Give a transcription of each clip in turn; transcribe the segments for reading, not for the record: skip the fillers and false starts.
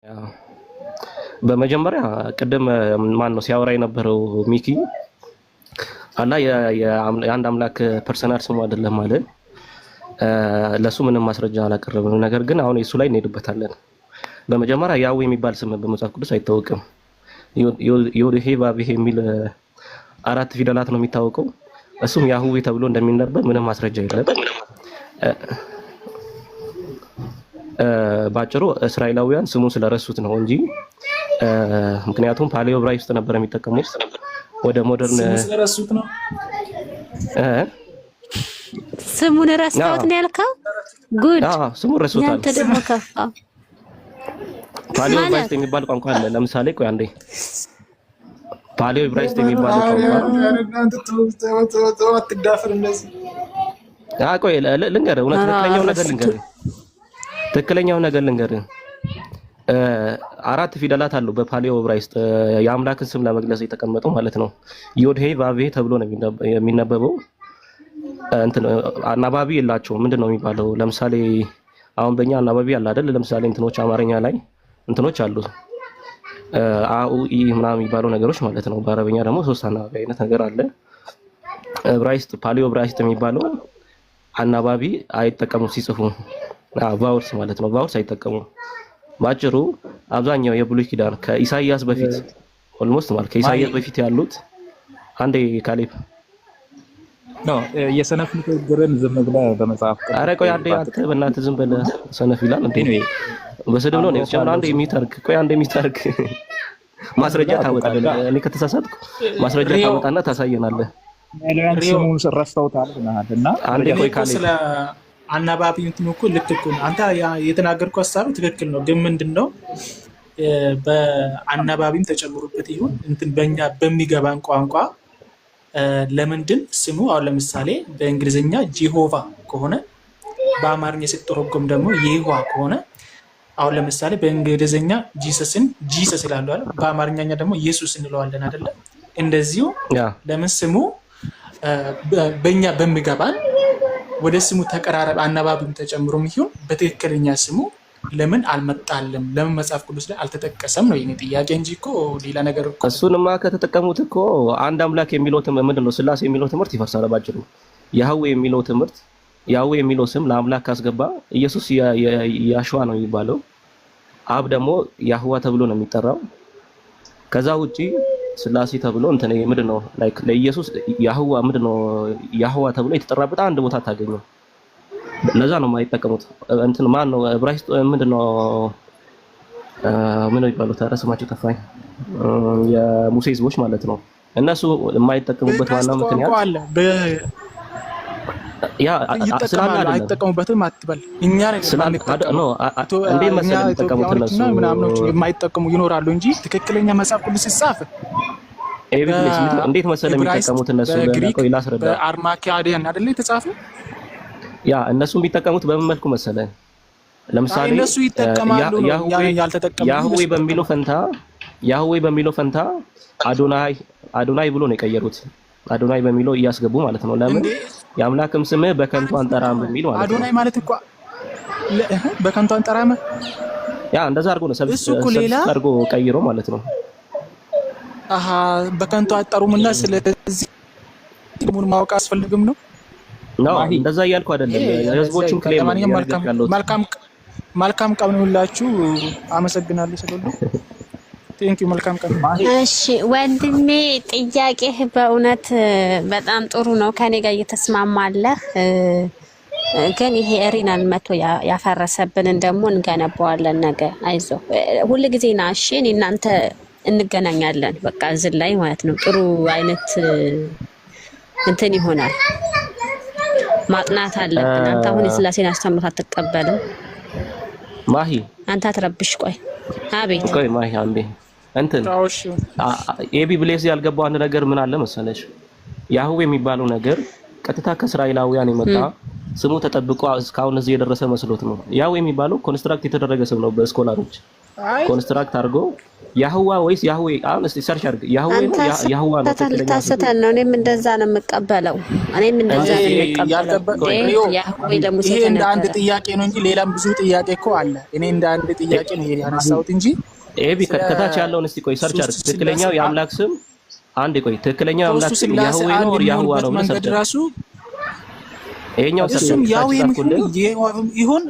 ያው በመጀመሪያ ቅድም ማን ነው ሲያወራ የነበረው ሚኪ አላ የአንድ አምላክ ፐርሰናል ስሙ አይደለም ማለት ለሱ ምንም ማስረጃ አላቀረበም። ነገር ግን አሁን እሱ ላይ እንሄድበታለን። በመጀመሪያ ያው የሚባል ስም በመጽሐፍ ቅዱስ አይታወቅም። ዮድሄ ባብሄ የሚል አራት ፊደላት ነው የሚታወቀው። እሱም ያህዌ ተብሎ እንደሚነበብ ምንም ማስረጃ የለም። ባጭሩ እስራኤላውያን ስሙን ስለረሱት ነው እንጂ ምክንያቱም ፓሊዮ ዕብራይስጥ ነበር የሚጠቀሙት ወደ ሞደርን ስለረሱት ነው። ስሙን ረስተውት ነው ያልከው? ጉድ ስሙን ረሱታል። ያንተ ደግሞ ከፋ። ፓሊዮ ዕብራይስጥ የሚባል ቋንቋ አለ። ለምሳሌ ቆይ አንዴ ፓሊዮ ዕብራይስጥ የሚባል ቋንቋ አትዳፈር እንደዚህ ቆይ ልንገርህ፣ ትክክለኛው ነገር ልንገርህ። አራት ፊደላት አሉ በፓሊዮ ዕብራይስጥ የአምላክን ስም ለመግለጽ የተቀመጠው ማለት ነው። ዮድሄ ቫቬ ተብሎ ነው የሚነበበው። አናባቢ የላቸውም። ምንድነው የሚባለው? ለምሳሌ አሁን በእኛ አናባቢ አለ አይደል? ለምሳሌ እንትኖች አማርኛ ላይ እንትኖች አሉ አኡ ኢ ምናምን የሚባሉ ነገሮች ማለት ነው። በአረበኛ ደግሞ ሶስት አናባቢ አይነት ነገር አለ። ዕብራይስጥ ፓሊዮ ዕብራይስጥ የሚባለው አናባቢ አይጠቀሙም ሲጽፉ፣ ቫውልስ ማለት ነው። ቫውልስ አይጠቀሙም። ባጭሩ አብዛኛው የብሉይ ኪዳን ከኢሳይያስ በፊት ኦልሞስት ማለት ከኢሳይያስ በፊት ያሉት አንዴ ካሌብ ነው የሰነፍ ንግግርን ዝም ብለህ በመጽሐፍ ቅዱስ። ኧረ ቆይ አንዴ አንተ በእናትህ ዝም ብለህ ሰነፍ ይላል እንዴ? በስድብ ነው ነው ሲሆን አንዴ የሚታርክ ቆይ አንዴ የሚታርክ ማስረጃ ታወጣለህ። እኔ ከተሳሳትኩ ማስረጃ ታወጣና ታሳየናለህ። ስሙን ረስተውታል እና አንዴ ቆይ ካሌብ ስለ አናባቢ እንትን እኮ ልክ እኮ አንተ የተናገርከው ሐሳብ ትክክል ነው። ግን ምንድነው በአናባቢም ተጨምሮበት ይሁን እንትን በእኛ በሚገባን ቋንቋ ለምንድን ስሙ አሁን ለምሳሌ በእንግሊዝኛ ጂሆቫ ከሆነ በአማርኛ ሲተረጎም ደግሞ ይህዋ ከሆነ አሁን ለምሳሌ በእንግሊዝኛ ጂሰስን ጂሰስ ይላሉ አይደል? በአማርኛኛ ደግሞ ኢየሱስ እንለዋለን አይደለ? እንደዚሁ ለምን ስሙ በእኛ በሚገባን ወደ ስሙ ተቀራረበ አናባቢም ተጨምሮም ይሁን በትክክለኛ ስሙ ለምን አልመጣልም? ለምን መጽሐፍ ቅዱስ ላይ አልተጠቀሰም ነው የኔ ጥያቄ እንጂ እኮ ሌላ ነገር እኮ። እሱንማ ከተጠቀሙት እኮ አንድ አምላክ የሚለው ምንድነው ስላሴ የሚለው ትምህርት ይፈርሳል ባጭሩ። ያህዌ የሚለው ትምህርት ያህዌ የሚለው ስም ለአምላክ ካስገባ ኢየሱስ ያሽዋ ነው የሚባለው። አብ ደግሞ ያህዋ ተብሎ ነው የሚጠራው። ከዛ ውጪ ስላሴ ተብሎ እንትን ምንድነው ላይክ ለኢየሱስ ያህዋ ምንድነው ያህዋ ተብሎ የተጠራበት አንድ ቦታ ታገኘው። ለዛ ነው የማይጠቀሙት። እንትን ማን ነው ዕብራይስጥ ምንድነው ምን ነው ይባሉት? ኧረ ስማቸው ጠፋኝ። የሙሴ ሕዝቦች ማለት ነው። እነሱ የማይጠቀሙበት ዋናው ምክንያት ያ ስላለ አይጠቀሙበትም አትበል። እኛ ነው እንዴ መሰለኝ የሚጠቀሙት እነሱ ምናምኖች የማይጠቀሙ ይኖራሉ እንጂ ትክክለኛ መጽሐፍ ቅዱስ ሲጻፍ ኤቪደንስ እንዴት መሰለኝ የሚጠቀሙት እነሱ ለቆይ ላስረዳ። በአርማኪያዲያን አይደለ የተጻፈው? ያ እነሱ የሚጠቀሙት በምን መልኩ መሰለኝ? ለምሳሌ እነሱ ይጠቀማሉ ያህዌ በሚለው ፈንታ አዶናይ ብሎ ነው የቀየሩት። አዶናይ በሚለው እያስገቡ ማለት ነው። ለምን የአምላክም ስምህ በከንቱ አንጠራም በሚል ማለት ነው። አዶናይ ማለት እኮ በከንቱ አንጠራም ያ እንደዛ አድርጎ ነው ሰብስ አድርጎ ቀይሮ ማለት ነው። በከንቱ አጠሩምና ስለዚህ ሙሉ ማወቅ አስፈልግም ነው ነው እንደዛ እያልኩ አይደለም። የህዝቦቹን ክሌም መልካም ቀን ሁላችሁ። አመሰግናለሁ ስለሁሉ ቴንኪው። መልካም ቀን። እሺ ወንድሜ ጥያቄህ በእውነት በጣም ጥሩ ነው። ከኔ ጋር እየተስማማለህ። ግን ይሄ ሪናል መቶ ያፈረሰብንን ደግሞ እንገነባዋለን ነገ። አይዞህ ሁልጊዜ ና እሺ። እኔ እናንተ እንገናኛለን በቃ እዚህ ላይ ማለት ነው። ጥሩ አይነት እንትን ይሆናል። ማጥናት አለብን። አንተ አሁን የስላሴን አስተምሮት አትቀበልም ማሂ። አንተ አትረብሽ። ቆይ አቤት ቆይ ማሂ አንዴ እንትን የቢብሌስ ያልገባው አንድ ነገር ምን አለ መሰለሽ? ያህዌ የሚባለው ነገር ቀጥታ ከእስራኤላውያን የመጣ ስሙ ተጠብቆ እስካሁን እዚህ የደረሰ መስሎት ነው። ያህዌ የሚባለው ኮንስትራክት የተደረገ ስም ነው በስኮላሮች። ኮንስትራክት አድርጎ ያህዋ ወይስ ያህዌ? አሁን እስቲ ሰርች አድርግ። ያህዌ ነው ያህዋ ነው? ታስተታል ነው። እኔም እንደዛ ነው የምቀበለው። እኔም እንደዛ ነው የምቀበለው። ያህዌ ለሙሴ ይሄ እንደ አንድ ጥያቄ ነው እንጂ ሌላም ብዙ ጥያቄ እኮ አለ። እኔ እንደ አንድ ጥያቄ ነው ያነሳሁት እንጂ ኤቢ ከታች ያለውን እስቲ ቆይ ሰርች አድርግ። ትክክለኛው የአምላክ ስም አንዴ ቆይ፣ ትክክለኛው የአምላክ ስም ያህዌ ነው ያህዋ ነው? ምን ሰርች ራሱ ይሄኛው ሰርች ይሁን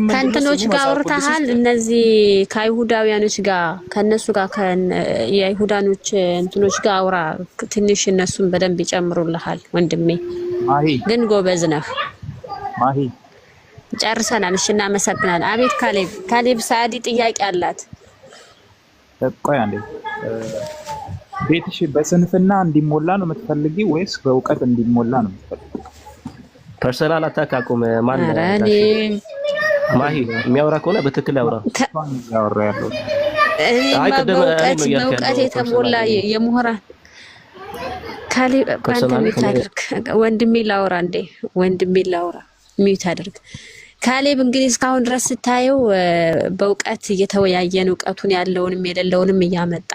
ከእንትኖች ጋር አውርተሃል። እነዚህ ከአይሁዳውያኖች ጋር ከነሱ ጋር የአይሁዳኖች እንትኖች ጋር አውራ ትንሽ፣ እነሱን በደንብ ይጨምሩልሃል ወንድሜ። ግን ጎበዝ ነህ። ጨርሰናል። እሺ እናመሰግናለን። አቤት ካሌብ ሳዲ ጥያቄ አላት። ቆይ አንዴ፣ ቤትሽ በስንፍና እንዲሞላ ነው የምትፈልጊ ወይስ በእውቀት እንዲሞላ ነው የምትፈልጊ? ፐርሰናል አታክ አቁም። ማን ማሂ የሚያወራ ከሆነ በትክክል ያውራ። ያወራ ያለው በእውቀት የተሞላ የምሁራን ካሌብ ወንድሜ ላውራ እንዴ፣ ወንድሜ ላውራ ሚዩት አድርግ። ካሌብ እንግዲህ እስካሁን ድረስ ስታየው በእውቀት እየተወያየን እውቀቱን ያለውንም የሌለውንም እያመጣ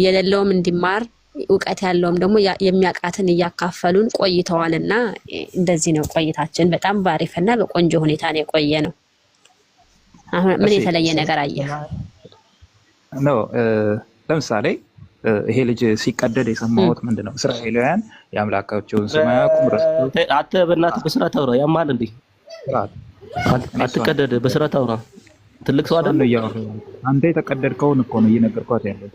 የሌለውም እንዲማር እውቀት ያለውም ደግሞ የሚያቃትን እያካፈሉን ቆይተዋልና እንደዚህ ነው ቆይታችን። በጣም ባሪፍና በቆንጆ ሁኔታ ነው የቆየ ነው። አሁን ምን የተለየ ነገር አየህ? ነው ለምሳሌ ይሄ ልጅ ሲቀደድ የሰማሁት ምንድነው? እስራኤላውያን የአምላካቸውን ስም አያውቁም። አተ በእናትህ በስርዓት አውራ። ያማል እንዴ? አትቀደድ፣ በስርዓት አውራ። ትልቅ ሰው አይደል? አንተ የተቀደድከውን እኮ ነው እየነገርኳት ያለው።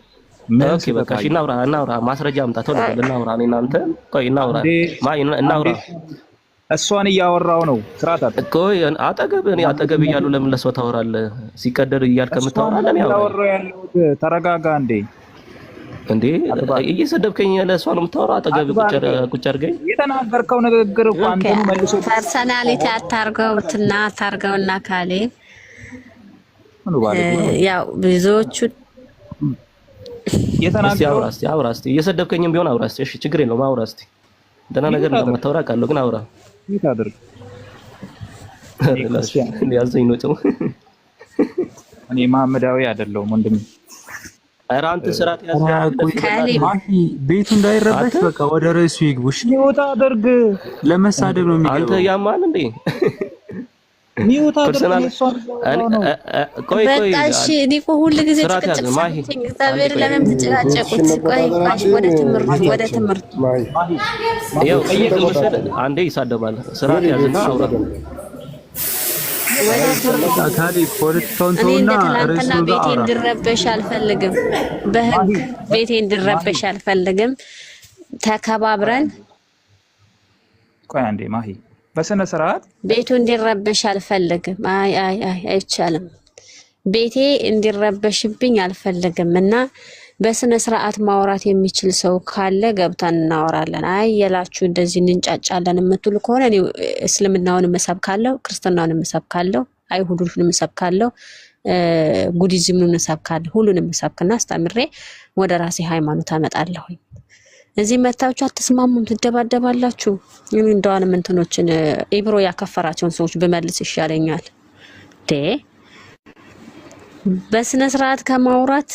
ኦኬ በቃ እሺ፣ እናውራ። ማስረጃ አምጣ። ቶሎ በል እናውራ። እኔ እናንተ ቆይ እናውራ። እናውራ። እሷን እያወራው ነው። ስርዓት ቆይ አጠገብ እያሉ ለምን ለሰው ታወራለህ? ሲቀደድ እያልክ ከምታወራለህ ነው ያወራው ያለው። ተረጋጋ እንዴ! እየሰደብከኝ ለእሷ ነው የምታወራው? አጠገብ ቁጭ አድርገኝ። የተናገርከው ንግግር እኮ አንተኑ መልሶ ፐርሰናሊቲ አታርገውና ካሌብ ያው ብዙዎቹ አውራ እስኪ እየሰደብከኝም ቢሆን አውራ እስኪ። እሺ ችግር የለውም አውራ እስኪ። ደህና ነገር እንደማታወራ ቃለሁ ግን አውራ። ያዘኝ ነው ጭው። እኔ መሐመዳዊ አይደለሁም ወንድሜ። ኧረ አንተ ስርዓት ያዝ። ቤቱ እንዳይረበሽ በቃ ወደ ርዕሱ ይግቡሽ። ሚውት አድርግ። ለመሳደብ ነው የሚገባው። አንተ ያማል እንዴ? ሚውት አድርግ። ቆይ በቃ እሺ። እኔ እኮ ሁሉ ጊዜ እግዚአብሔር ለምን ትጨቃጨቁት? ቆይ ወደ ትምህርት ይኸው አንዴ ይሳደባል። ስርዓት ያዝና አውራ። እኔ እንደ ትናንትና ቤቴ እንዲረበሽ አልፈልግም። በህግ ቤቴ እንዲረበሽ አልፈልግም። ተከባብረን ቆይ አንዴ ማሂ፣ በስነ ስርዓት ቤቱ እንዲረበሽ አልፈልግም። አይቻልም። ቤቴ እንዲረበሽብኝ አልፈልግም እና በስነ ስርዓት ማውራት የሚችል ሰው ካለ ገብተን እናወራለን። አይ የላችሁ እንደዚህ እንጫጫለን የምትሉ ከሆነ እኔ እስልምናውን መሰብካለሁ፣ ክርስትናውን መሰብካለሁ፣ አይሁዱን መሰብካለሁ፣ ጉዲዝምን መሰብካለሁ። ሁሉንም መሰብክና አስተምሬ ወደ ራሴ ሃይማኖት አመጣለሁ። እዚህ መታችሁ አትስማሙም፣ ትደባደባላችሁ። እንደዋንም እንትኖችን ኢብሮ ያከፈራቸውን ሰዎች በመልስ ይሻለኛል። በስነ ስርዓት ከማውራት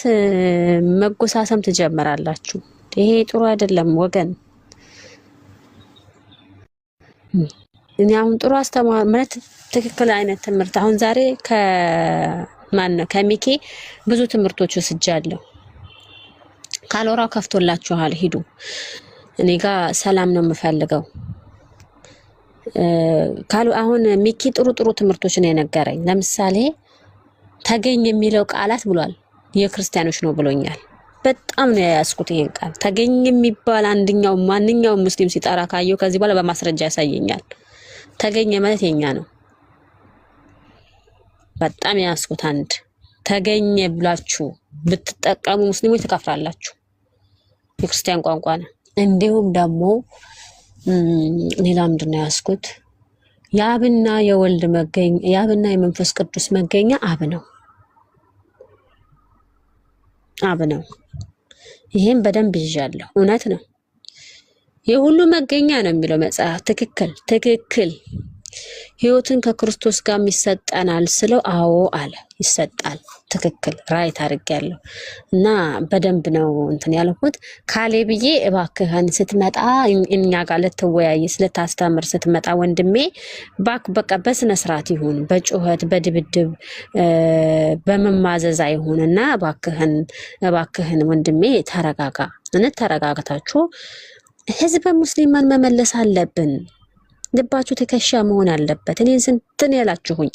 መጎሳሰም ትጀምራላችሁ። ይሄ ጥሩ አይደለም ወገን። እኔ አሁን ጥሩ አስተማር ማለት ትክክል አይነት ትምህርት አሁን ዛሬ ከሚኬ ብዙ ትምህርቶች ወስጃለሁ። ካሎራው ከፍቶላችኋል፣ ሂዱ። እኔ ጋር ሰላም ነው የምፈልገው። አሁን ሚኪ ጥሩ ትምህርቶች ነው የነገረኝ። ለምሳሌ ተገኝ የሚለው ቃላት ብሏል የክርስቲያኖች ነው ብሎኛል። በጣም ነው ያስኩት ይሄን ቃል። ተገኝ የሚባል ማንኛውም ሙስሊም ሲጠራ ካየው ከዚህ በኋላ በማስረጃ ያሳየኛል። ተገኘ ማለት የኛ ነው። በጣም ያስኩት አንድ ተገኘ ብላችሁ ብትጠቀሙ ሙስሊሞች ትከፍራላችሁ። የክርስቲያን ቋንቋ ነው። እንዲሁም ደግሞ ሌላ ምንድን ነው ያስኩት? የአብና የወልድ መገኛ የአብና የመንፈስ ቅዱስ መገኛ አብ ነው። ይሄን በደንብ ይዣለሁ። እውነት ነው። የሁሉ መገኛ ነው የሚለው መጽሐፍ። ትክክል። ህይወትን ከክርስቶስ ጋር ይሰጠናል ስለው አዎ አለ። ይሰጣል። ትክክል ራይት አድርጌያለሁ። እና በደንብ ነው እንትን ያልኩት። ካሌብዬ እባክህን ስትመጣ እኛ ጋር ልትወያይ ስለታስተምር ስትመጣ ወንድሜ በቃ በስነ ስርዓት ይሁን፣ በጩኸት በድብድብ በመማዘዝ አይሁንና እባክህን ወንድሜ ተረጋጋ። ተረጋግታችሁ ህዝበ ሙስሊማን መመለስ አለብን። ልባችሁ ትከሻ መሆን አለበት። እኔ ስንትን ያላችሁኝ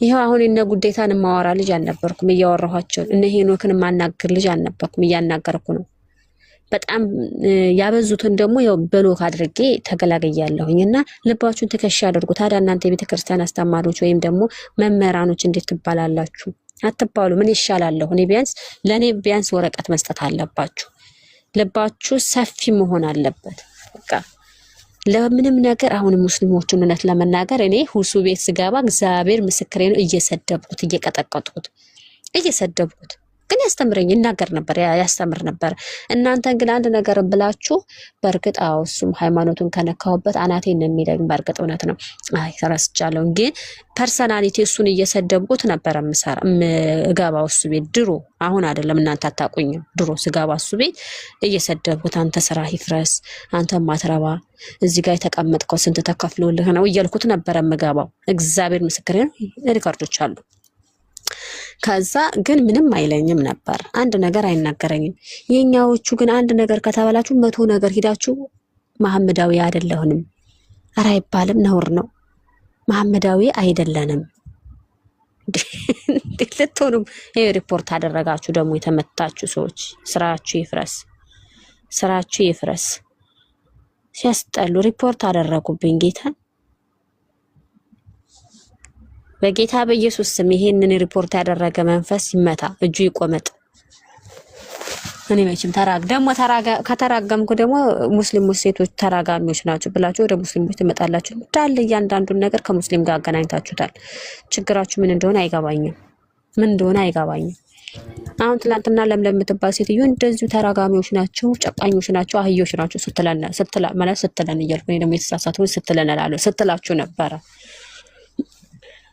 ይሄው አሁን እነ ጉዴታን ማወራ ልጅ አልነበርኩም እያወራኋቸው፣ እነ ሄኖክን ማናገር ልጅ አልነበርኩም እያናገርኩ ነው። በጣም ያበዙትን ደግሞ ያው ብሎክ አድርጌ ተገላግያለሁኝና ልባችሁን ትከሻ አድርጉ። ታዲያ እናንተ የቤተክርስቲያን አስተማሪዎች ወይም ደግሞ መምህራኖች እንዴት ትባላላችሁ? አትባሉ። ምን ይሻላለሁ? እኔ ለኔ ቢያንስ ወረቀት መስጠት አለባችሁ። ልባችሁ ሰፊ መሆን አለበት። በቃ ለምንም ነገር አሁን ሙስሊሞቹን እውነት ለመናገር እኔ ሁሱ ቤት ስገባ እግዚአብሔር ምስክሬ ነው እየሰደብኩት እየሰደብኩት ግን ያስተምረኝ ይናገር ነበር ያስተምር ነበር። እናንተን ግን አንድ ነገር ብላችሁ በርግጥ እሱም ሃይማኖቱን ከነካውበት አናቴን ነው የሚለኝ። በርግጥ እውነት ነው። አይ ተረስቻለሁ። ግን ፐርሰናሊቲ እሱን እየሰደብኩት ነበር እገባው እሱ ቤት ድሮ፣ አሁን አይደለም እናንተ አታውቁኝም። ድሮ ስገባ እሱ ቤት እየሰደብኩት አንተ ስራ ይፍረስ፣ አንተ ማትረባ፣ እዚህ ጋር የተቀመጥከው ስንት ተከፍሎልህ ነው እያልኩት ነበር የምገባው። እግዚአብሔር ምስክሬ ነው። ሪካርዶች አሉ። ከዛ ግን ምንም አይለኝም ነበር። አንድ ነገር አይናገረኝም። የኛዎቹ ግን አንድ ነገር ከተባላችሁ 100 ነገር ሂዳችሁ መሐመዳዊ አይደለሁንም ኧረ አይባልም፣ ነውር ነው። መሐመዳዊ አይደለንም ልትሆኑም ይሄ ሪፖርት አደረጋችሁ ደግሞ የተመታችሁ ሰዎች ስራችሁ ይፍረስ። ሲያስጠሉ ሪፖርት አደረጉብኝ ጌታ በጌታ በኢየሱስ ስም። ይሄንን ሪፖርት ያደረገ መንፈስ ይመታ፣ እጁ ይቆመጥ። እኔ መቼም ከተራገምኩ ደግሞ ሙስሊሞች ሴቶች ተራጋሚዎች ናቸው ብላችሁ ወደ ሙስሊሞች ትመጣላችሁ። እንዳለ እያንዳንዱን ነገር ከሙስሊም ጋር አገናኝታችሁታል። ችግራችሁ ምን እንደሆነ አይገባኝም። አሁን ትላንትና ለምለም የምትባል ሴትዮ እንደዚሁ ተራጋሚዎች ናቸው፣ ጨቃኞች ናቸው፣ አህዮች ናቸው ስትለን እያልኩ እኔ ደግሞ የተሳሳተውን ስትላችሁ ነበረ።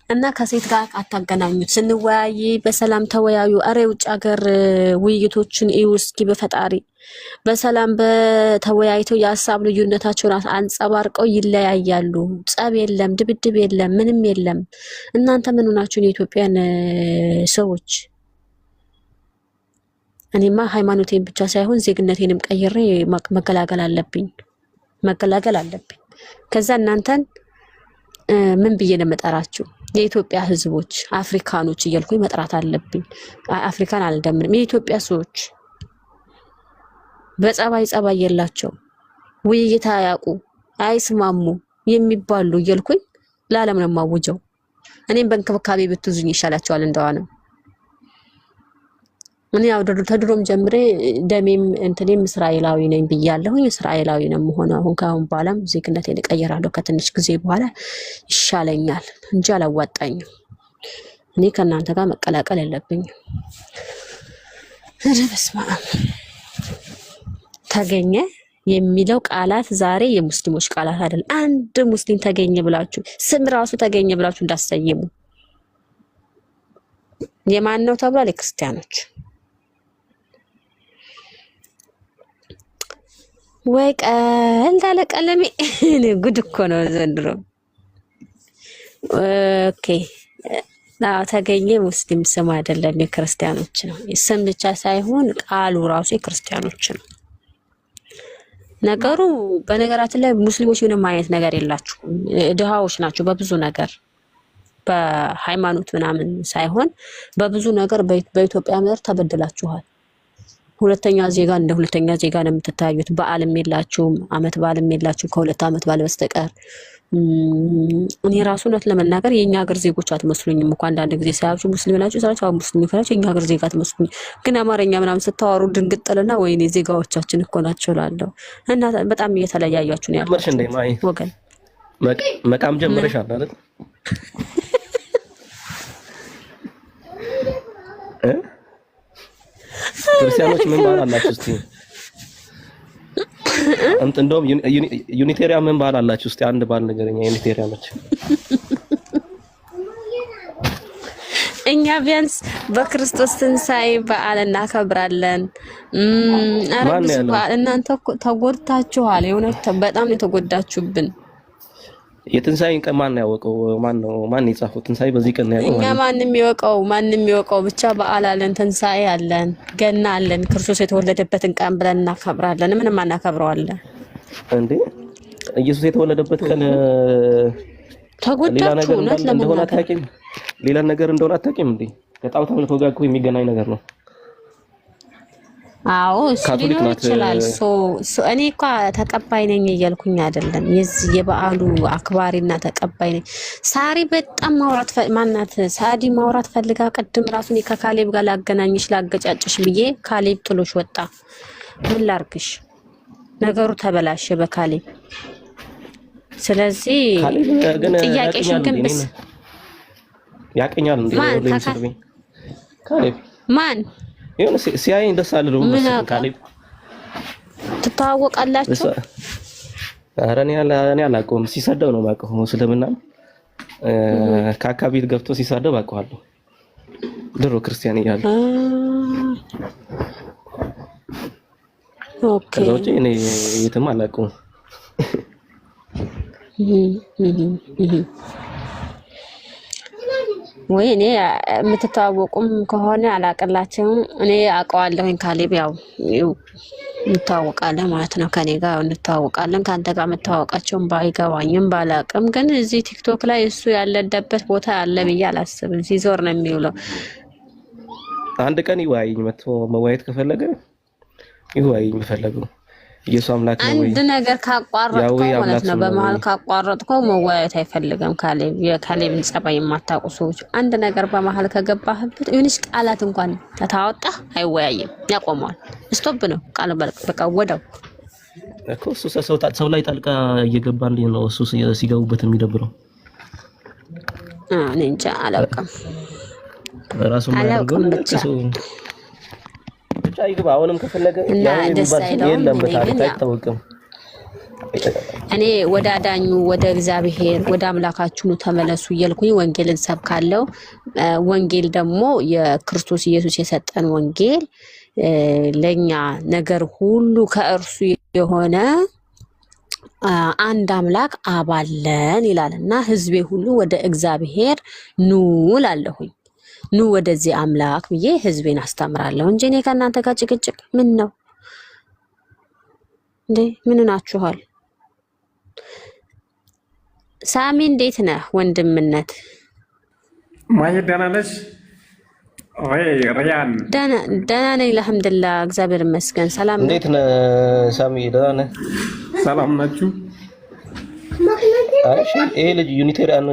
እና ከሴት ጋር አታገናኙት። ስንወያይ በሰላም ተወያዩ። አረ የውጭ ሀገር ውይይቶችን እዩ እስኪ በፈጣሪ በሰላም በተወያይተው የሀሳብ ልዩነታቸውን አንጸባርቀው ይለያያሉ። ጸብ የለም፣ ድብድብ የለም፣ ምንም የለም። እናንተ ምን ሆናችሁ የኢትዮጵያን ሰዎች? እኔማ ሃይማኖቴን ብቻ ሳይሆን ዜግነቴንም ቀይሬ መገላገል አለብኝ። ከዛ እናንተን ምን ብዬ ነው መጠራችሁ? የኢትዮጵያ ህዝቦች አፍሪካኖች እያልኩኝ መጥራት አለብኝ። አፍሪካን አልደምንም። የኢትዮጵያ ሰዎች በጸባይ የላቸው፣ ውይይት አያውቁ፣ አይስማሙ የሚባሉ እያልኩኝ ለዓለም ነው የማውጀው። እኔም በእንክብካቤ ብትዙኝ ይሻላቸዋል እንደዋነ። እኔ ያው ተድሮም ጀምሬ ደሜም እንትኔም እስራኤላዊ ነኝ ብያለሁኝ። እስራኤላዊ ነው የምሆነው። አሁን በኋላም ዜግነቴን እቀይራለሁ ከትንሽ ጊዜ በኋላ ይሻለኛል እንጂ አላዋጣኝም። እኔ ከእናንተ ጋር መቀላቀል የለብኝም። በስመ አብ። ተገኘ የሚለው ቃላት ዛሬ የሙስሊሞች ቃላት አይደለም። አንድ ሙስሊም ተገኘ ብላችሁ ስም ራሱ ተገኘ ብላችሁ እንዳሰየሙ። የማን ነው ተብሏል? የክርስቲያኖች። ወይ ቀልድ አለ ቀለሜ። ጉድ እኮ ነው ዘንድሮ። ኦኬ ተገኘ ሙስሊም ስም አይደለም፣ የክርስቲያኖች ነው። ስም ብቻ ሳይሆን ቃሉ ራሱ የክርስቲያኖች ነው። ነገሩ በነገራችን ላይ ሙስሊሞች ምንም አይነት ነገር የላችሁም። ድሃዎች ናቸው በብዙ ነገር፣ በሃይማኖት ምናምን ሳይሆን በብዙ ነገር በኢትዮጵያ ምድር ተበድላችኋል። ሁለተኛ ዜጋ እንደ ሁለተኛ ዜጋ ነው የምትታዩት። በዓልም የላችሁም፣ አመት በዓልም የላችሁም ከሁለት አመት በዓል በስተቀር። እኔ ራሱ እውነት ለመናገር የኛ ሀገር ዜጎች አትመስሉኝም እኮ አንዳንድ ጊዜ ሳያችሁ ሙስሊም ናችሁ ሰራችሁ ሙስሊም ካላችሁ የኛ ሀገር ዜጋ አትመስሉኝ። ግን አማርኛ ምናምን ስታወሩ ድንግጥልና ወይኔ ዜጋዎቻችን እኮ ናቸው እላለሁ። እና በጣም እየተለያያችሁ ነው ያላችሁ ወገን። መቃም ጀምረሻል አይደል? ክርስቲያኖች ምን ባህል አላችሁ እስቲ? እንደውም ዩኒቴሪያን ምን ባህል አላችሁ እስቲ? አንድ ባህል ነገርኛ ዩኒቴሪያኖች እኛ ቢያንስ በክርስቶስ ትንሣኤ በዓል እናከብራለን። ኧረ ብዙ በዓል እናንተ ተጎድታችኋል። የእውነት በጣም ነው የተጎዳችሁብን። የትንሣኤን ቀን ማን ያወቀው? ማን የጻፈው? ትንሣኤ በዚህ ቀን ነው ያለው። እኛ ማንም ይወቀው ብቻ በዓል አለን፣ ትንሣኤ አለን፣ ገና አለን። ክርስቶስ የተወለደበትን ቀን ብለን እናከብራለን። ምንም አናከብረዋለን እንዴ? ኢየሱስ የተወለደበት ቀን ተጎዳችሁ። እውነት ለምን አታውቂም? ሌላ ነገር እንደሆነ አታውቂም እንዴ? ከጣዖት አምልኮ ጋር እኮ የሚገናኝ ነገር ነው። አዎ እሱ ሊሆን ይችላል። እኔ እኮ ተቀባይ ነኝ እያልኩኝ አይደለም። የዚህ የበዓሉ አክባሪና ተቀባይ ነኝ። ሳሪ በጣም ሳዲ ማውራት ፈልጋ ቅድም ራሱን ከካሌብ ጋር ላገናኝሽ ላገጫጭሽ ብዬ ካሌብ ጥሎሽ ወጣ። ምን ላርግሽ? ነገሩ ተበላሸ በካሌብ። ስለዚህ ጥያቄሽን ግን ያቀኛል እንዴ? ካሌብ ማን ይሁን ሲያየኝ ደስ አለው። ካሌብ ትተዋወቃላችሁ? ኧረ እኔ አላውቀውም። ሲሰደው ነው የማውቀው። እስልምና ከአካባቢ ገብቶ ሲሳደብ አውቀዋለሁ ድሮ ክርስቲያን እያለ። ኦኬ ከዛ ውጪ እኔ የትም አላውቀውም። ወይ እኔ የምትተዋወቁም ከሆነ አላቅላችሁም። እኔ አውቀዋለሁኝ ካሌብ ያው እንተዋወቃለን ማለት ነው። ከኔ ጋር እንተዋወቃለን። ካንተ ጋር መተዋወቃቸውን ባይገባኝም ባላቅም ግን እዚህ ቲክቶክ ላይ እሱ ያለበት ቦታ አለ ብዬ አላስብም። ሲዞር ነው የሚውለው። አንድ ቀን ይወያይኝ መጥቶ መወያየት ከፈለገ ይወያይኝ ፈለገው። ኢየሱስ አምላክ ነው። አንድ ነገር ካቋረጥከው ማለት ነው በመሃል ካቋረጥከው መወያየት አይፈልግም ካሌብ። የካሌብን ጸባይ የማታውቁ ሰዎች አንድ ነገር በመሃል ከገባህበት የሆነች ቃላት እንኳን ተታወጣ አይወያይም፣ ያቆመዋል። ስቶፕ ነው ቃል በቃ ወደው እኮ እሱ ሰው ላይ ጣልቃ እየገባን ነው እሱ ሲገቡበት የሚደብረው። እኔ እንጃ አላውቅም። ራሱ ማያርገው ብቻ ይግባ። አሁንም ከፈለገ ያው የለም በታሪክ አይታወቅም። እኔ ወደ አዳኙ ወደ እግዚአብሔር ወደ አምላካችሁ ነው ተመለሱ እያልኩኝ ወንጌልን ሰብካለሁ። ወንጌል ደግሞ የክርስቶስ ኢየሱስ የሰጠን ወንጌል ለኛ ነገር ሁሉ ከእርሱ የሆነ አንድ አምላክ አባለን ይላልና ህዝቤ ሁሉ ወደ እግዚአብሔር ኑ እላለሁኝ። ኑ ወደዚህ አምላክ ብዬ ህዝቤን አስተምራለሁ እንጂ እኔ ከእናንተ ጋር ጭቅጭቅ ምን ነው እንዴ? ምን ናችኋል? ሳሚ እንዴት ነህ ወንድምነት? ማይ ደህና ነሽ ወይ? ሪያን ደህና ነኝ አልሐምዱሊላህ እግዚአብሔር ይመስገን። ሰላም ነህ? እንዴት ነህ ሳሚ? ደህና ነህ? ሰላም ናችሁ? እሺ ይሄ ልጅ ዩኒቴሪያን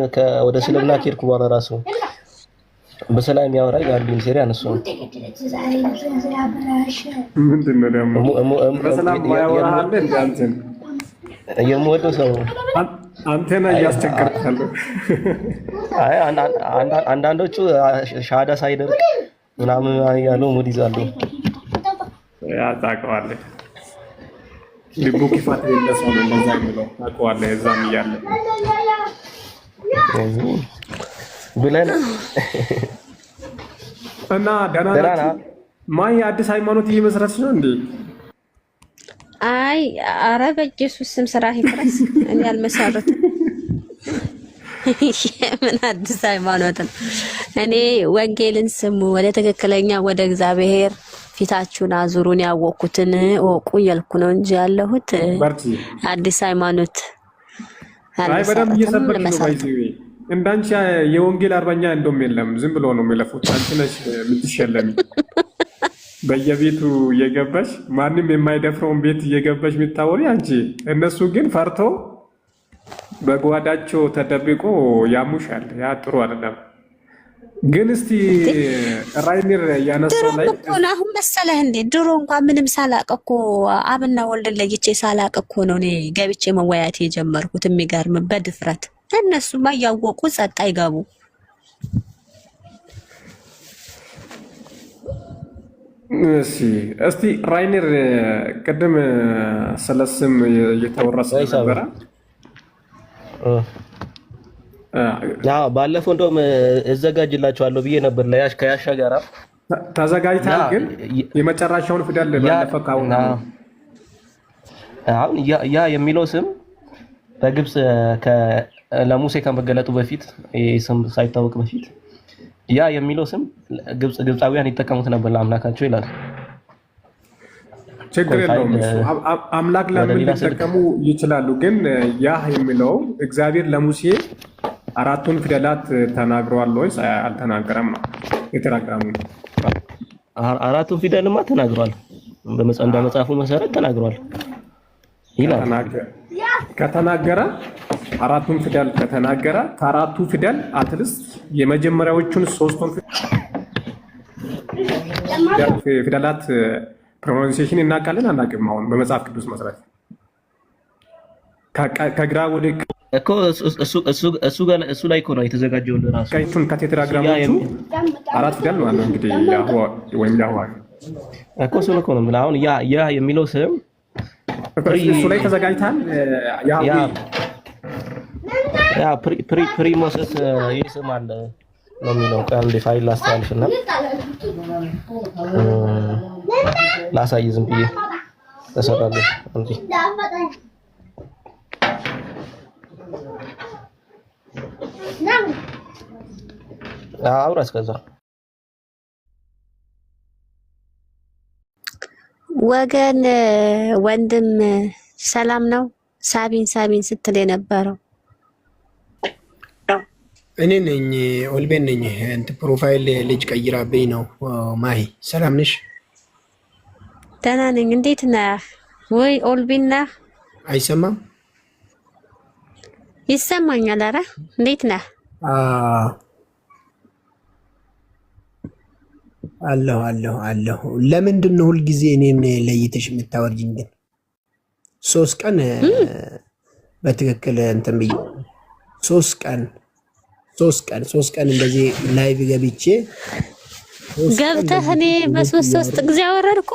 ወደ እስልምና ከሄድኩ በኋላ ራሱ በሰላም ያወራኝ አንዱ ዩኒቴሪያን እሱ ነው። ምንድነው ደግሞ በሰላም ያወራሃል እንዴ? አንተን የምወደው ሰው አንተና እያስቸገርካለሁ። አይ አንዳንዶቹ ሻሃዳ ሳይደርቅ ምናምን ያለው ሙድ ይዛሉ። ያ ታውቀዋለህ፣ ልቡ ክፋት የለሰው ነው እንደዛ የሚለው ታውቀዋለህ። እዛም እያለ ብለን እና ደህና ማይ አዲስ ሃይማኖት እየመሰረትሽ ነው እንዴ? አይ ኧረ በኢየሱስ ስም ስራ ይፍረስ። እኔ አልመሰረትም። ምን አዲስ ሃይማኖት ነው? እኔ ወንጌልን ስሙ፣ ወደ ትክክለኛ ወደ እግዚአብሔር ፊታችሁን አዙሩን ያወቁትን ወቁ እያልኩ ነው እንጂ ያለሁት አዲስ ሃይማኖት አይ በደንብ እየሰበክ ነው ባይዘይ እንዳንቺ የወንጌል አርበኛ እንደውም የለም። ዝም ብሎ ነው የሚለፉት። አንቺ ነሽ የምትሸለሚ በየቤቱ እየገባሽ ማንም የማይደፍረውን ቤት እየገባሽ የምታወሪ አንቺ። እነሱ ግን ፈርቶ በጓዳቸው ተደብቆ ያሙሻል። ያ ጥሩ አይደለም። ግን እስቲ ራይነር ያነሳው ላይ አሁን መሰለህ እንዴ ድሮ እንኳን ምንም ሳላቅ እኮ አብና ወልድ ለይቼ ሳላቅ እኮ ነው እኔ ገብቼ መወያየት የጀመርኩት። የሚገርም በድፍረት እነሱማ እያወቁ ጸጥ አይገቡ። እስቲ ራይነር ቅድም ስለስም እየተወራሰ ነበረ። ባለፈው እንደውም እዘጋጅላችኋለሁ ብዬ ነበር ለያሽ ከያሻ ጋራ ተዘጋጅታል። ግን የመጨረሻውን ፊደል ባለፈው አሁን ያ የሚለው ስም በግብጽ ለሙሴ ከመገለጡ በፊት ስም ሳይታወቅ በፊት ያ የሚለው ስም ግብጻውያን ይጠቀሙት ነበር ለአምላካቸው ይላል። ችግር የለውም። አምላክ ለምን ሊጠቀሙ ይችላሉ። ግን ያ የሚለው እግዚአብሔር ለሙሴ አራቱን ፊደላት ተናግሯል ወይስ አልተናገረም ነው የተናገረው? አራቱን ፊደልማ ተናግሯል። በመጽሐፉ መሰረት ተናግሯል ይላል። ከተናገረ አራቱን ፊደል ከተናገረ ከአራቱ ፊደል አትልስ የመጀመሪያዎቹን ሶስቱን ፊደላት ፕሮናንሲዬሽን እናውቃለን አናውቅም? አሁን በመጽሐፍ ቅዱስ መሰረት ከግራ ወደ እኮ እሱ ላይ እኮ ነው የተዘጋጀው ለራሱ ከይቱን ከቴትራግራሞቹ አራት ፊደል ማለት ነው እንግዲህ ያህዋ ወይም ያህዋ እኮ እሱ ነው ነው አሁን ያ የሚለው ስም እሱ ላይ ተዘጋጅታል። ያ ፕሪሞሰስ ይስም አለ ነው የሚለው አንድ ፋይል ላስተላልፍና ላሳይ ዝም ብዬ ተሰራለሁ እንዴ አውራስ ከዛ ወገን ወንድም ሰላም ነው። ሳቢን ስትል የነበረው እኔ ነኝ። ኦልቤን ነኝ። እንትን ፕሮፋይል ልጅ ቀይራብኝ ነው። ማሂ ሰላም ነሽ? ደህና ነኝ። እንዴት ነህ? ወይ ኦልቤን ነህ? አይሰማም? ይሰማኛል። ኧረ እንዴት ነህ? አለሁ። ለምንድን ነው ሁልጊዜ እኔን ለይተሽ የምታወርጂኝ? ግን 3 ቀን በትክክል እንትን ብዬ 3 ቀን እንደዚህ ላይቭ ገብቼ ገብተህ እኔ በሶስት ጊዜ አወረድኩ።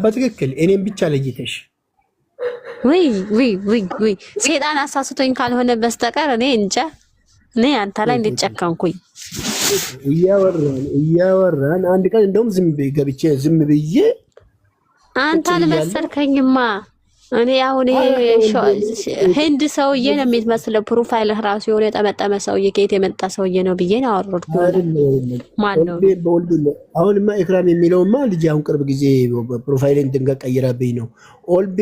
በትክክል እኔም ብቻ ለይተሽ ወይ ሴጣን አሳስቶኝ ካልሆነ በስተቀር እኔ እንጃ። እኔ አንተ ላይ እንዴት ጨከንኩኝ። እያወራን አንድ ቀን እንደውም ገብቼ ዝም ብዬ አንተ አልመሰልከኝማ። እኔ አሁን ይሄ ህንድ ሰውዬ ነው የሚመስለው ፕሮፋይልህ ራሱ የሆነ የጠመጠመ ሰውዬ ከየት የመጣ ሰውዬ ነው ብዬ ነው አወረድኩት። ማን ነው? አሁንማ ኢክራም የሚለውማ ልጅ አሁን ቅርብ ጊዜ ፕሮፋይልን ድንገት ቀይራብኝ ነው።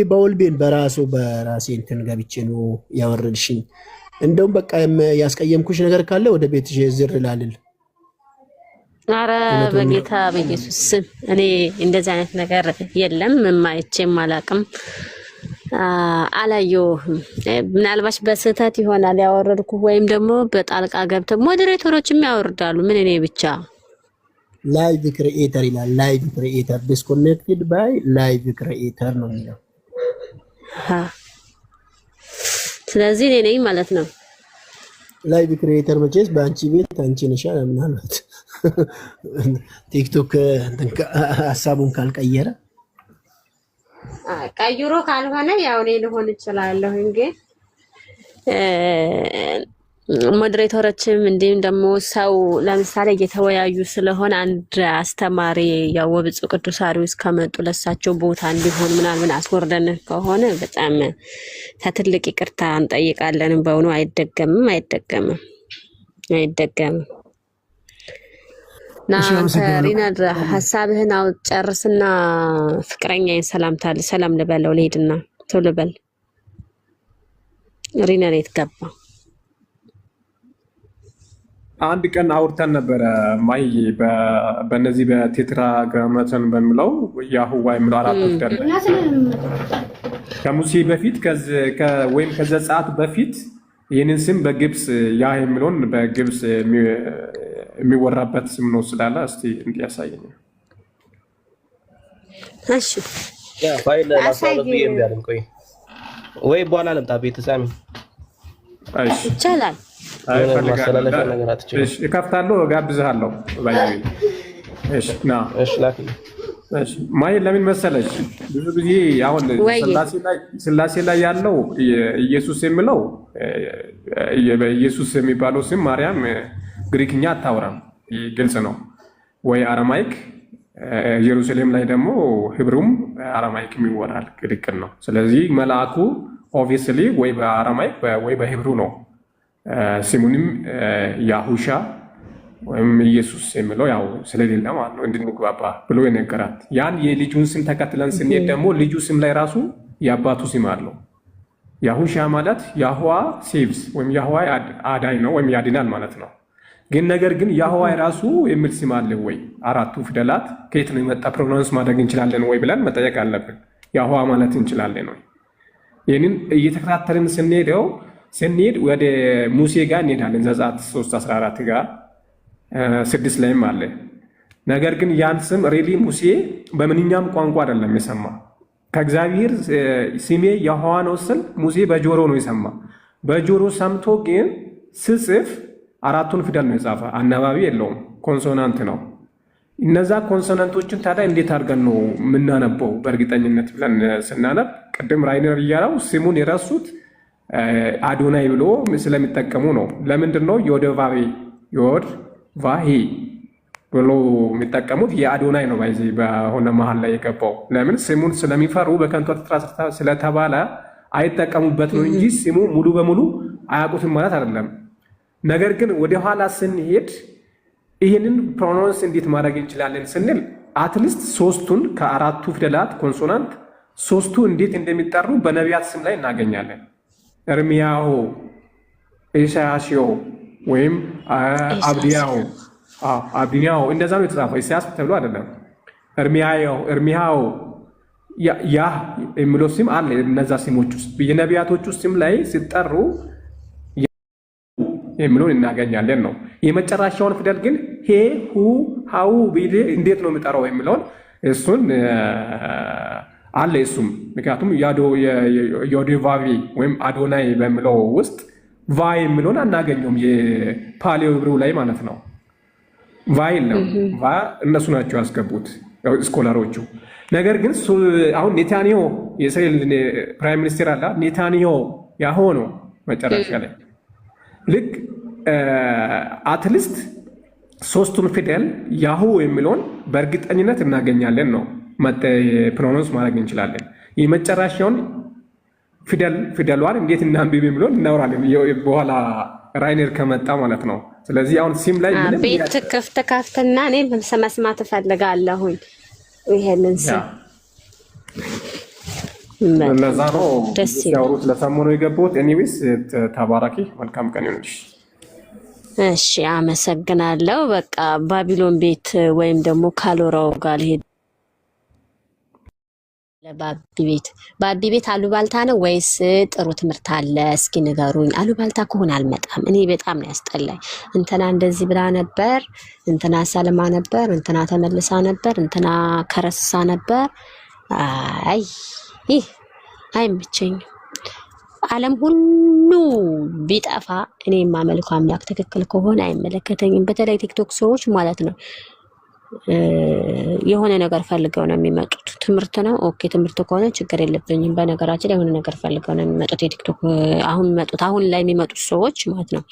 በኦልቤን በራሴ እንትን ገብቼ ነው ያወረድሽኝ። እንደውም በቃ ያስቀየምኩሽ ነገር ካለ ወደ ቤትሽ ዝር ላልል። አረ በጌታ በኢየሱስ ስም እኔ እንደዚህ አይነት ነገር የለም። የማይቼም አላቅም፣ አላየሁም። ምናልባት በስህተት ይሆናል ያወረድኩ ወይም ደግሞ በጣልቃ ገብተው ሞዴሬተሮችም ያወርዳሉ። ምን እኔ ብቻ ላይቭ ክሪኤተር ይላል። ላይቭ ክሪኤተር ዲስኮኔክትድ ባይ ላይቭ ክሪኤተር ነው የሚለው። ስለዚህ እኔ ነኝ ማለት ነው ላይቭ ክሪኤተር። መቼስ በአንቺ ቤት አንቺ ነሽ። ምናልባት ቲክቶክ ሀሳቡን ካልቀየረ ቀይሮ ካልሆነ ያው እኔ ልሆን እችላለሁ እንጂ ሞዴሬተሮችም እንዲሁም ደግሞ ሰው ለምሳሌ እየተወያዩ ስለሆነ አንድ አስተማሪ ያው ወብፁዕ ቅዱስ አርዮስ ከመጡ ለሳቸው ቦታ እንዲሆን ምናምን አስወርደን ከሆነ በጣም ከትልቅ ይቅርታ እንጠይቃለን። በእውኑ አይደገምም። ና ሪናድ ሐሳብህን ጨርስና ፍቅረኛዬን ሰላም ልበለው ልሄድና ቶሎ በል። ሪናድ የት ገባ? አንድ ቀን አውርተን ነበረ ማይ በእነዚህ በቴትራግራማተን በሚለው ያህዋ የሚለው አራት ፊደል ከሙሴ በፊት ወይም ከዘጸአት በፊት ይህንን ስም በግብጽ ያ የሚለውን በግብጽ የሚወራበት ስም ነው ስላለ እስቲ እንዲያሳየኝ። እሺ ያ ፋይል ላሳየው የሚያልን ቆይ ወይ በኋላ ልምጣ ቤተሰብ። እሺ ይቻላል። እከፍታለሁ፣ እጋብዝሃለሁ። እሺ ና። እሺ ላክ ማይ ለምን መሰለሽ ብዙ ጊዜ አሁን ስላሴ ላይ ያለው ኢየሱስ የሚለው ኢየሱስ የሚባለው ስም ማርያም ግሪክኛ አታወራም፣ ግልጽ ነው። ወይ አረማይክ ኢየሩሳሌም ላይ ደግሞ ህብሩም አረማይክ የሚወራል ግሪክ ነው። ስለዚህ መልአኩ ኦብቪየስሊ ወይ በአረማይክ ወይ በህብሩ ነው ስሙንም ያሁሻ ወይም ኢየሱስ የሚለው ያው ስለሌለ ማለት ነው እንድንግባባ ብሎ የነገራት። ያን የልጁን ስም ተከትለን ስንሄድ ደግሞ ልጁ ስም ላይ ራሱ የአባቱ ስም አለው። ያሁሻ ማለት ያህዋ ሴቭስ ወይም ያህዋ አዳኝ ነው ወይም ያድናል ማለት ነው። ግን ነገር ግን ያህዋ ራሱ የሚል ስም አለ ወይ? አራቱ ፊደላት ከየት ነው የመጣ ፕሮናንስ ማድረግ እንችላለን ወይ ብለን መጠየቅ አለብን። ያህዋ ማለት እንችላለን ወይ? ይህንን እየተከታተልን ስንሄድ ወደ ሙሴ ጋር እንሄዳለን። ዘጸአት 3:14 ጋር 6 ላይም አለ። ነገር ግን ያን ስም ሪሊ ሙሴ በምንኛም ቋንቋ አይደለም የሰማ። ከእግዚአብሔር ስሜ ያህዋ ነው ስል ሙሴ በጆሮ ነው የሰማ። በጆሮ ሰምቶ ግን ስጽፍ አራቱን ፊደል ነው የጻፈ። አናባቢ የለውም፣ ኮንሶናንት ነው። እነዛ ኮንሶናንቶችን ታዲያ እንዴት አድርገን ነው የምናነበው? በእርግጠኝነት ብለን ስናነብ ቅድም ራይነር እያለው ስሙን የረሱት አዶናይ ብሎ ስለሚጠቀሙ ነው። ለምንድን ነው ዮድ ቫሄ ብሎ የሚጠቀሙት? የአዶናይ ነው ባይዚ በሆነ መሀል ላይ የገባው። ለምን? ስሙን ስለሚፈሩ በከንቱ አትጥራ ስለተባለ አይጠቀሙበት ነው እንጂ ስሙ ሙሉ በሙሉ አያውቁትም ማለት አይደለም። ነገር ግን ወደ ኋላ ስንሄድ ይህንን ፕሮናንስ እንዴት ማድረግ እንችላለን ስንል አትሊስት ሶስቱን ከአራቱ ፊደላት ኮንሶናንት ሶስቱ እንዴት እንደሚጠሩ በነቢያት ስም ላይ እናገኛለን። ኤርሚያሁ፣ ኢሳያስዮ ወይም አብዲያሁ እንደዛ ነው የተጻፈው። ኢሳያስ ተብሎ አይደለም። ኤርሚያሁ ያ የሚለው ስም አለ። እነዛ ስሞች ውስጥ የነቢያቶቹ ስም ላይ ሲጠሩ የሚለውን እናገኛለን ነው። የመጨረሻውን ፊደል ግን ሄ ሁ ሃው ቢል እንዴት ነው የሚጠራው የሚለውን እሱን አለ እሱም። ምክንያቱም ዮዴቫቪ ወይም አዶናይ በሚለው ውስጥ ቫ የሚለውን አናገኘውም፣ የፓሌዮ ብሩ ላይ ማለት ነው። ቫ የለም። ቫ እነሱ ናቸው ያስገቡት ስኮላሮቹ። ነገር ግን አሁን ኔታንያሁ የእስራኤል ፕራይም ሚኒስቴር አለ። ኔታንያሁ ያሆነው መጨረሻ ላይ ልክ አትሊስት ሶስቱን ፊደል ያሁ የሚለውን በእርግጠኝነት እናገኛለን ነው ፕሮናንስ ማድረግ እንችላለን። የመጨረሻውን ፊደሏን እንዴት እናንብብ የሚለውን እናወራለን በኋላ ራይነር ከመጣ ማለት ነው። ስለዚህ አሁን ሲም ላይ ቤት ክፍት ካፍትና እኔ መስማት እፈልጋለሁኝ ይሄንን ስም እነዛ ነው ሲያወሩት ለሰሙ ነው የገቡት። ኤኒዌይስ ተባራኪ፣ መልካም ቀን ይሁንልሽ። እሺ አመሰግናለሁ። በቃ ባቢሎን ቤት ወይም ደግሞ ካሎራው ጋር ሄድ ባቢ ቤት አሉባልታ ነው ወይስ ጥሩ ትምህርት አለ? እስኪ ንገሩኝ። አሉባልታ ከሆነ አልመጣም። እኔ በጣም ነው ያስጠላኝ። እንትና እንደዚህ ብላ ነበር፣ እንትና ሰልማ ነበር፣ እንትና ተመልሳ ነበር፣ እንትና ከረሳ ነበር። አይ ይህ አይመቸኝም። ዓለም ሁሉ ቢጠፋ እኔ የማመልከው አምላክ ትክክል ከሆነ አይመለከተኝም። በተለይ ቲክቶክ ሰዎች ማለት ነው የሆነ ነገር ፈልገው ነው የሚመጡት። ትምህርት ነው ኦኬ፣ ትምህርት ከሆነ ችግር የለብኝም። በነገራችን ላይ የሆነ ነገር ፈልገው ነው የሚመጡት። የቲክቶክ አሁን ላይ የሚመጡት ሰዎች ማለት ነው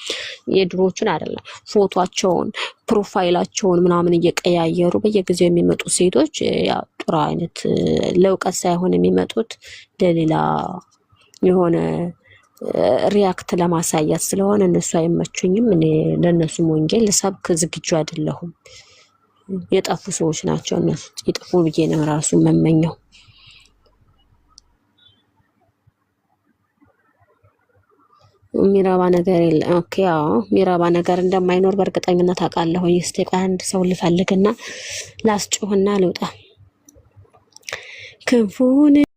የድሮቹን አይደለም። ፎቶቸውን ፕሮፋይላቸውን ምናምን እየቀያየሩ በየጊዜው የሚመጡት ሴቶች ያው ጥሩ አይነት ለውቀት ሳይሆን የሚመጡት ለሌላ የሆነ ሪያክት ለማሳያት ስለሆነ እነሱ አይመቹኝም። እኔ ለነሱም ወንጌል ልሰብክ ዝግጁ አይደለሁም። የጠፉ ሰዎች ናቸው እነሱ። ይጥፉ ብዬ ነው ራሱ መመኘው። ሚራባ ነገር የለ። ኦኬ አዎ፣ ሚራባ ነገር እንደማይኖር በእርግጠኝነት አውቃለሁ። እስቲ ቆይ አንድ ሰው ልፈልግና ላስጮህና ልውጣ። ክንፉን